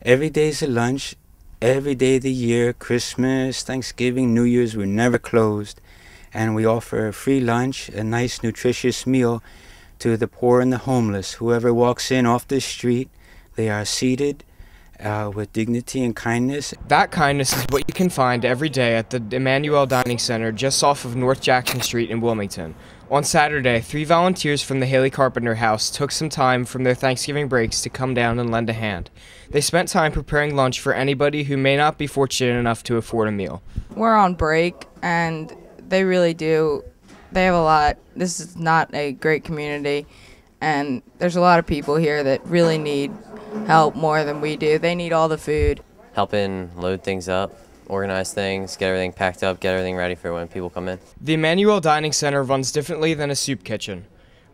Every day's a lunch, every day of the year, Christmas, Thanksgiving, New Year's, we're never closed. And we offer a free lunch, a nice nutritious meal to the poor and the homeless. Whoever walks in off the street, they are seated with dignity and kindness. That kindness is what you can find every day at the Emmanuel Dining Center just off of North Jackson Street in Wilmington. On Saturday, 3 volunteers from the Haley Carpenter House took some time from their Thanksgiving breaks to come down and lend a hand. They spent time preparing lunch for anybody who may not be fortunate enough to afford a meal. We're on break, and they really do. They have a lot. This is not a great community, and there's a lot of people here that really need help more than we do. They need all the food. Helping load things up, organize things, get everything packed up, get everything ready for when people come in. The Emmanuel Dining Center runs differently than a soup kitchen.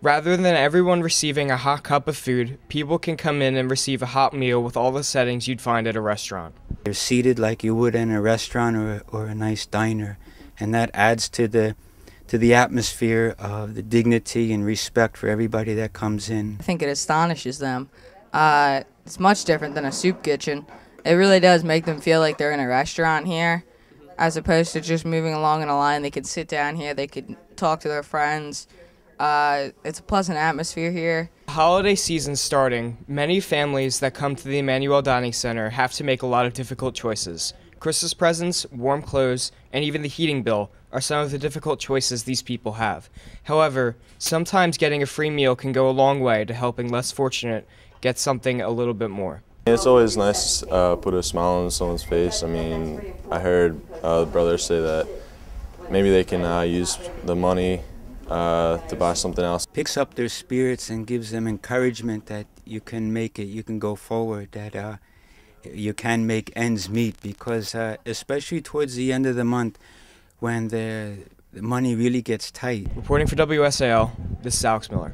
Rather than everyone receiving a hot cup of food, people can come in and receive a hot meal with all the settings you'd find at a restaurant. You're seated like you would in a restaurant or a nice diner, and that adds to the atmosphere of the dignity and respect for everybody that comes in. I think it astonishes them. It's much different than a soup kitchen. It really does make them feel like they're in a restaurant here, as opposed to just moving along in a line. They could sit down here, they could talk to their friends. It's a pleasant atmosphere here. Holiday season starting, many families that come to the Emmanuel Dining Center have to make a lot of difficult choices. Christmas presents, warm clothes, and even the heating bill are some of the difficult choices these people have. However, sometimes getting a free meal can go a long way to helping less fortunate get something a little bit more. It's always nice to put a smile on someone's face. I mean, I heard the brothers say that maybe they can use the money to buy something else. Picks up their spirits and gives them encouragement that you can make it, you can go forward, that you can make ends meet, because especially towards the end of the month when the money really gets tight. Reporting for WSAL, this is Alex Miller.